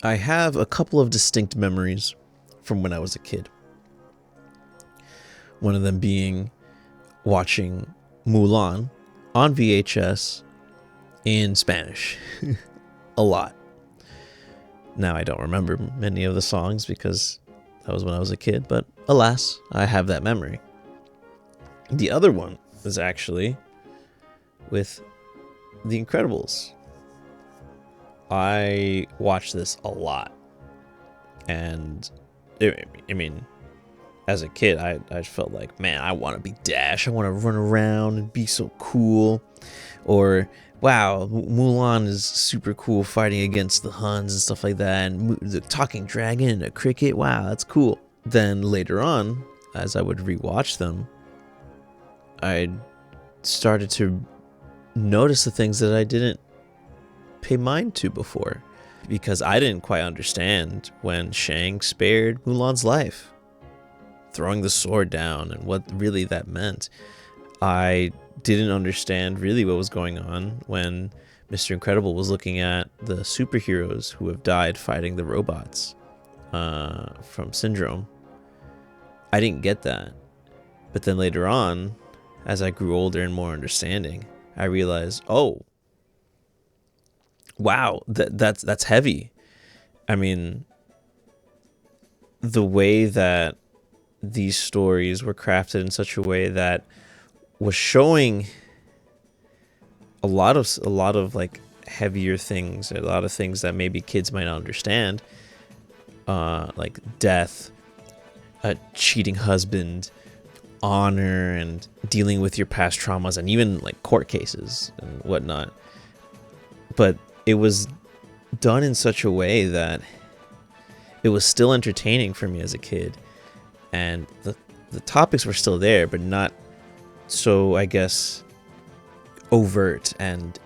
I have a couple of distinct memories from when I was a kid. One of them being watching Mulan on VHS in Spanish a lot. Now, I don't remember many of the songs because that was when I was a kid, but alas, I have that memory. The other one is actually with The Incredibles. I watched this a lot. And, I mean, as a kid, I felt like, man, I want to be Dash. I want to run around and be so cool. Or, wow, Mulan is super cool fighting against the Huns and stuff like that. And the talking dragon and a cricket, wow, that's cool. Then later on, as I would rewatch them, I started to notice the things that I didn't pay mind to before. Because I didn't quite understand when Shang spared Mulan's life, throwing the sword down and what really that meant. I didn't understand really what was going on when Mr. Incredible was looking at the superheroes who have died fighting the robots from Syndrome. I didn't get that. But then later on, as I grew older and more understanding, I realized, oh, wow, that's heavy. I mean, the way that these stories were crafted in such a way that was showing a lot of like heavier things, a lot of things that maybe kids might not understand, like death, a cheating husband, honor, and dealing with your past traumas, and even like court cases and whatnot. But it was done in such a way that it was still entertaining for me as a kid, and the topics were still there, but not so, I guess, overt and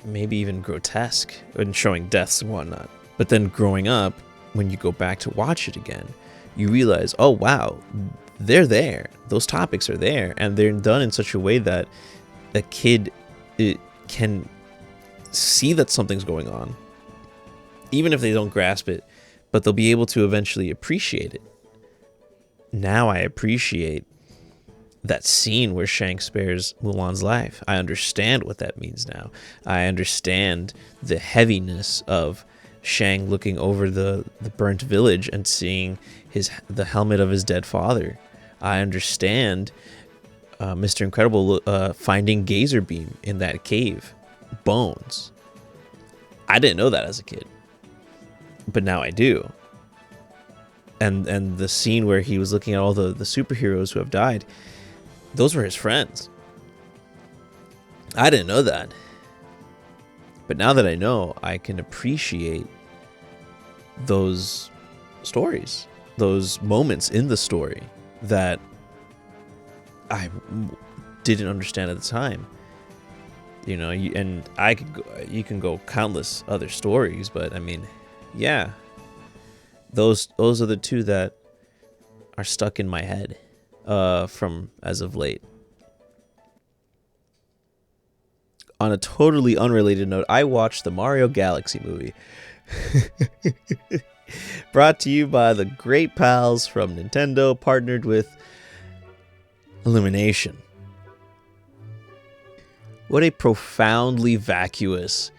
maybe even grotesque in showing deaths and whatnot. But then growing up, when you go back to watch it again, you realize, oh wow, they're there. Those topics are there, and they're done in such a way that a kid can see that something's going on, even if they don't grasp it, but they'll be able to eventually appreciate it. Now I appreciate that scene where Shang spares Mulan's life. I understand what that means now. I understand the heaviness of Shang looking over the burnt village and seeing the helmet of his dead father. I understand Mr. Incredible finding Gazer Beam in that cave. Bones. I didn't know that as a kid, but now I do. And the scene where he was looking at all the superheroes who have died, those were his friends. I didn't know that, but now that I know, I can appreciate those stories, those moments in the story that I didn't understand at the time. You know, you can go countless other stories, but I mean, yeah, those are the two that are stuck in my head from as of late. On a totally unrelated note, I watched the Mario Galaxy movie. Brought to you by the great pals from Nintendo, partnered with Illumination. What a profoundly vacuous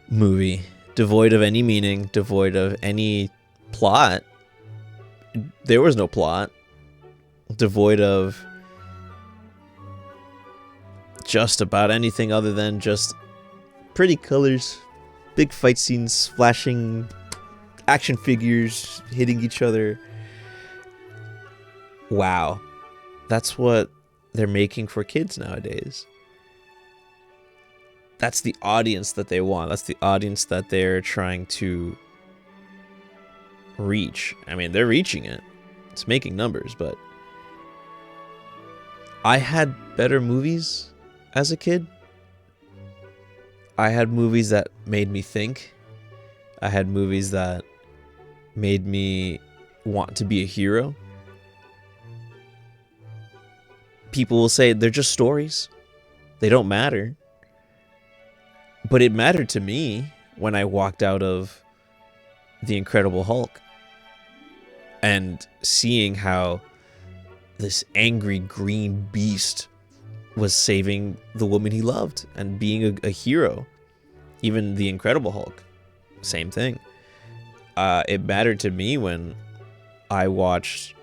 movie, devoid of any meaning, devoid of any plot. There was no plot. Devoid of just about anything other than just pretty colors, big fight scenes, flashing action figures hitting each other. Wow. That's what they're making for kids nowadays. That's the audience that they want. That's the audience that they're trying to reach. I mean, they're reaching it. It's making numbers, but I had better movies as a kid. I had movies that made me think. I had movies that made me want to be a hero. People will say they're just stories. They don't matter. But it mattered to me when I walked out of the Incredible Hulk and seeing how this angry green beast was saving the woman he loved and being a hero. Even the Incredible Hulk, same thing. It mattered to me when I watched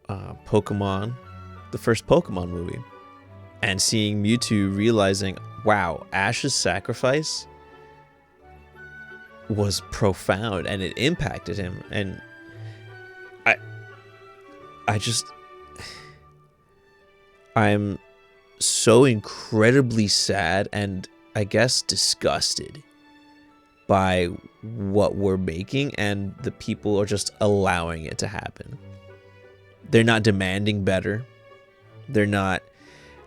Pokemon, the first Pokemon movie, and seeing Mewtwo realizing, wow, Ash's sacrifice was profound and it impacted him. And I'm so incredibly sad and I guess disgusted by what we're making, and the people are just allowing it to happen. They're not demanding better. They're not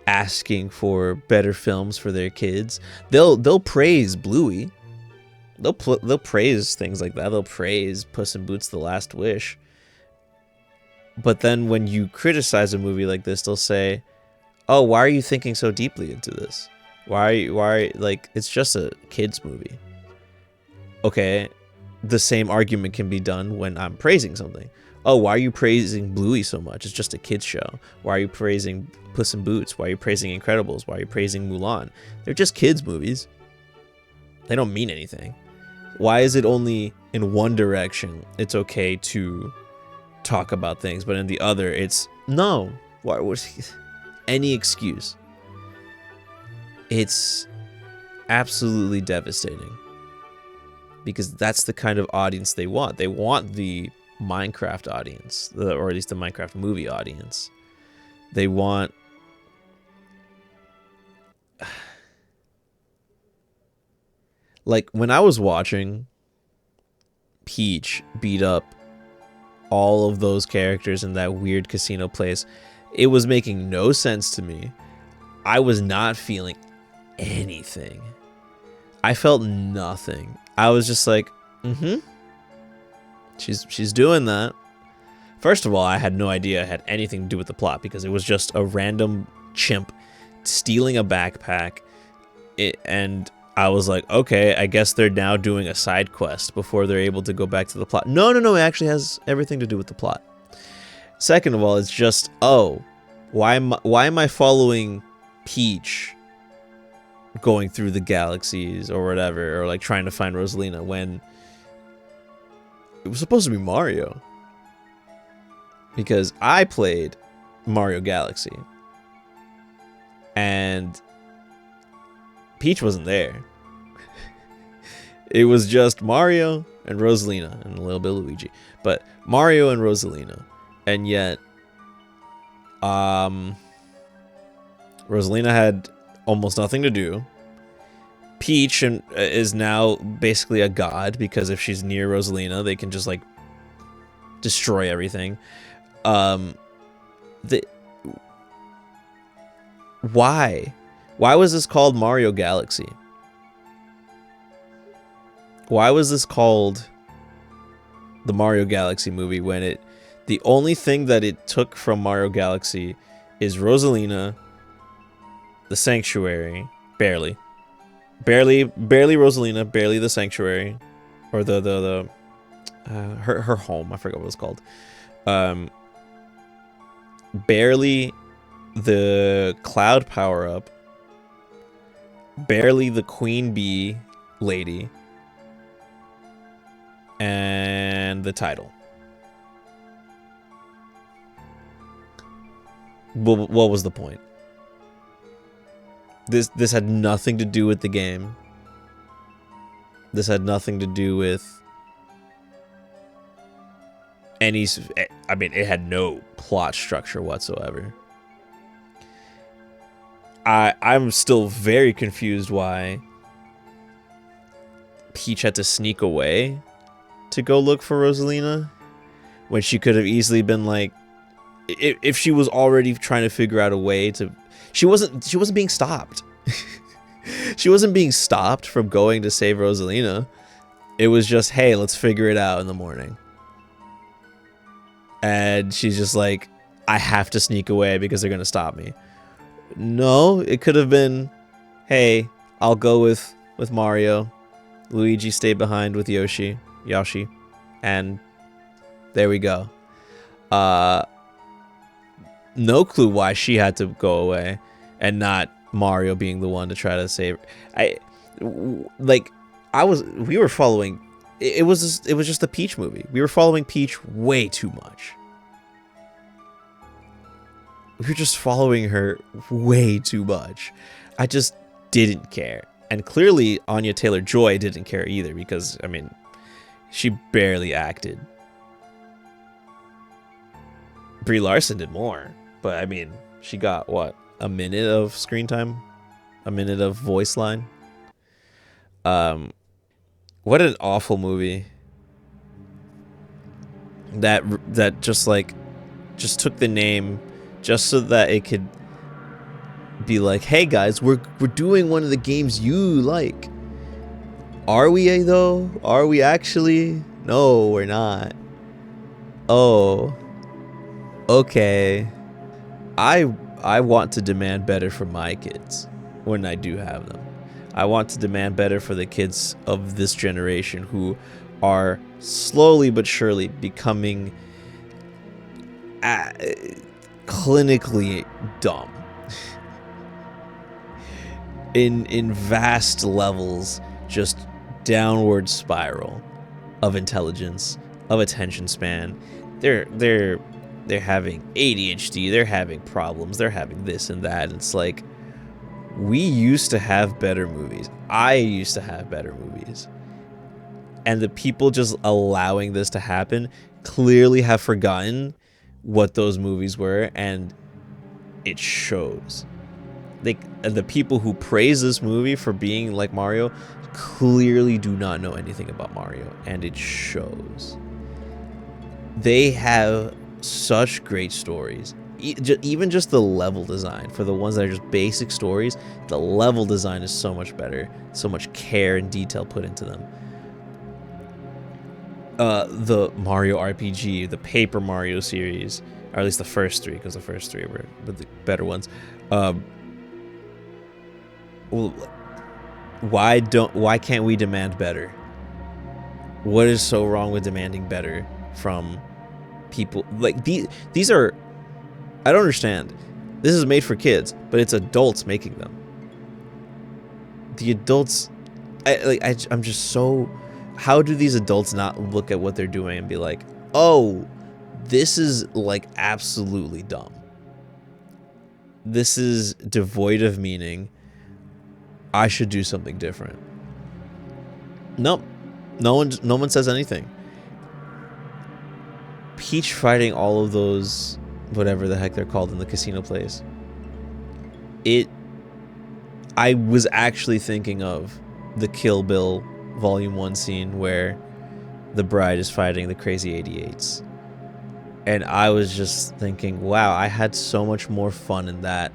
asking for better films for their kids. They'll praise Bluey. They'll praise things like that. They'll praise Puss in Boots: The Last Wish. But then when you criticize a movie like this, they'll say, "Oh, why are you thinking so deeply into this? Why like it's just a kids movie." Okay, the same argument can be done when I'm praising something. Oh, why are you praising Bluey so much? It's just a kids show. Why are you praising Puss in Boots? Why are you praising Incredibles? Why are you praising Mulan? They're just kids movies. They don't mean anything. Why is it only in one direction it's okay to talk about things, but in the other it's no? Why was any excuse? It's absolutely devastating. Because that's the kind of audience they want. They want the Minecraft audience, or at least the Minecraft movie audience. They want... Like, when I was watching Peach beat up all of those characters in that weird casino place, it was making no sense to me. I was not feeling anything. I felt nothing. I was just like, she's doing that. First of all, I had no idea it had anything to do with the plot because it was just a random chimp stealing a backpack. And I was like, okay, I guess they're now doing a side quest before they're able to go back to the plot. No, it actually has everything to do with the plot. Second of all, it's just, oh, why am I following Peach going through the galaxies or whatever, or like trying to find Rosalina when it was supposed to be Mario? Because I played Mario Galaxy and Peach wasn't there. It was just Mario and Rosalina and a little bit of Luigi, but Mario and Rosalina, and yet Rosalina had almost nothing to do. Peach is now basically a god because if she's near Rosalina, they can just like destroy everything. Why was this called Mario Galaxy? Why was this called the Mario Galaxy movie when the only thing that it took from Mario Galaxy is Rosalina, the Sanctuary, barely Rosalina, barely the Sanctuary, or her home, I forgot what it was called. Barely the Cloud power-up, barely the Queen Bee lady, and the title. What was the point? This had nothing to do with the game. This had nothing to do with any... I mean, it had no plot structure whatsoever. I'm still very confused why Peach had to sneak away to go look for Rosalina when she could have easily been like... If she was already trying to figure out a way to... She wasn't being stopped. She wasn't being stopped from going to save Rosalina. It was just, hey, let's figure it out in the morning. And she's just like, I have to sneak away because they're going to stop me. No, it could have been, hey, I'll go with Mario. Luigi stay behind with Yoshi. Yoshi, and there we go. No clue why she had to go away, and not Mario being the one to try to save her. We were following. It was just a Peach movie. We were following Peach way too much. We were just following her way too much. I just didn't care. And clearly Anya Taylor-Joy didn't care either, because, I mean, she barely acted. Brie Larson did more, but, I mean, she got, what, a minute of screen time? A minute of voice line? What an awful movie. That just took the name just so that it could be like, hey guys, we're doing one of the games you like. Are we though? Are we actually? No, we're not. Oh. Okay. I want to demand better for my kids when I do have them. I want to demand better for the kids of this generation who are slowly but surely becoming clinically dumb in vast levels, just downward spiral of intelligence, of attention span. They're having ADHD, they're having problems, they're having this and that. It's like, we used to have better movies. I used to have better movies. And the people just allowing this to happen clearly have forgotten what those movies were, and it shows. The people who praise this movie for being like Mario clearly do not know anything about Mario, and it shows. They have such great stories. Even just the level design, for the ones that are just basic stories, the level design is so much better. So much care and detail put into them. The Mario RPG, the Paper Mario series, or at least the first three, because the first three were the better ones. Well, why can't we demand better? What is so wrong with demanding better from people? Like, these are, I don't understand. This is made for kids, but it's adults making them. The adults, I'm just so, how do these adults not look at what they're doing and be like, oh, this is like absolutely dumb. This is devoid of meaning. I should do something different. Nope. No one says anything. Peach fighting all of those, whatever the heck they're called in the casino place. I was actually thinking of the Kill Bill Volume 1 scene where the bride is fighting the crazy 88s. And I was just thinking, wow, I had so much more fun in that.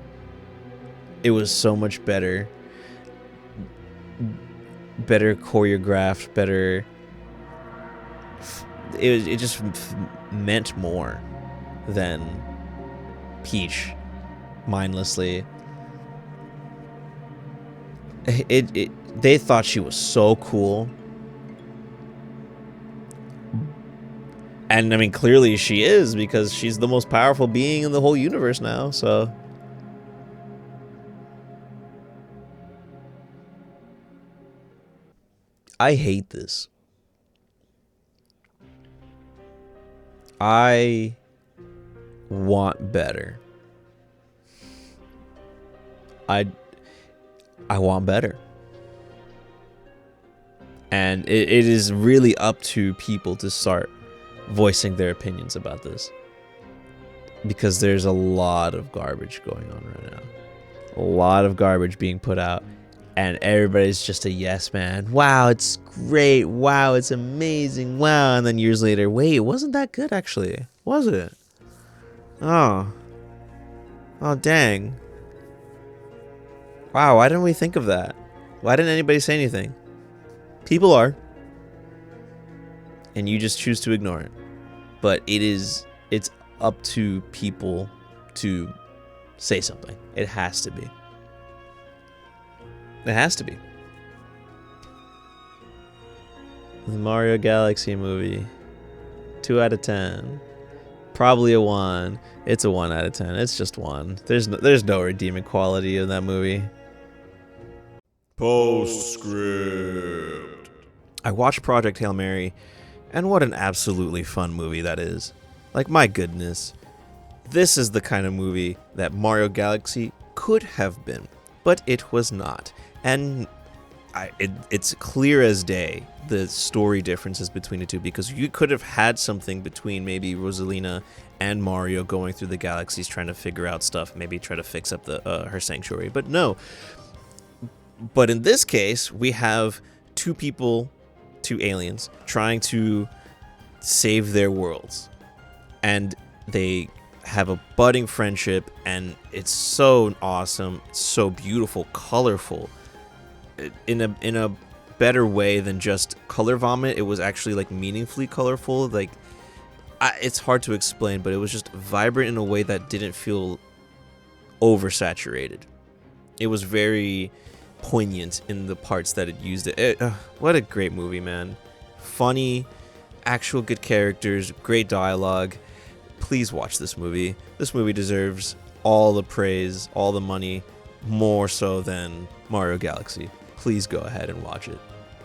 It was so much better. Better choreographed, better. It just meant more than Peach mindlessly. They thought she was so cool. And I mean, clearly she is, because she's the most powerful being in the whole universe now, so. I hate this. I want better. I want better. And it is really up to people to start voicing their opinions about this. Because there's a lot of garbage going on right now. A lot of garbage being put out. And everybody's just a yes man. Wow, it's great. Wow, it's amazing. Wow. And then years later, wait, it wasn't that good actually. Was it? Oh. Oh, dang. Wow, why didn't we think of that? Why didn't anybody say anything? People are. And you just choose to ignore it. But it's up to people to say something. It has to be. It has to be. The Mario Galaxy movie. 2 out of 10. Probably a 1. It's a 1 out of 10. It's just 1. There's no redeeming quality in that movie. Postscript. I watched Project Hail Mary, and what an absolutely fun movie that is. Like, my goodness. This is the kind of movie that Mario Galaxy could have been, but it was not. And it's clear as day the story differences between the two, because you could have had something between maybe Rosalina and Mario going through the galaxies trying to figure out stuff, maybe try to fix up her sanctuary, but no. But in this case, we have two aliens trying to save their worlds, and they have a budding friendship, and it's so awesome, it's so beautiful, colorful, in a better way than just color vomit. It was actually like meaningfully colorful. Like, it's hard to explain, but it was just vibrant in a way that didn't feel oversaturated. It was very poignant in the parts that it used it. What a great movie, man. Funny, actual good characters, great dialogue. Please watch this movie. This movie deserves all the praise, all the money, more so than Mario Galaxy. Please go ahead and watch it.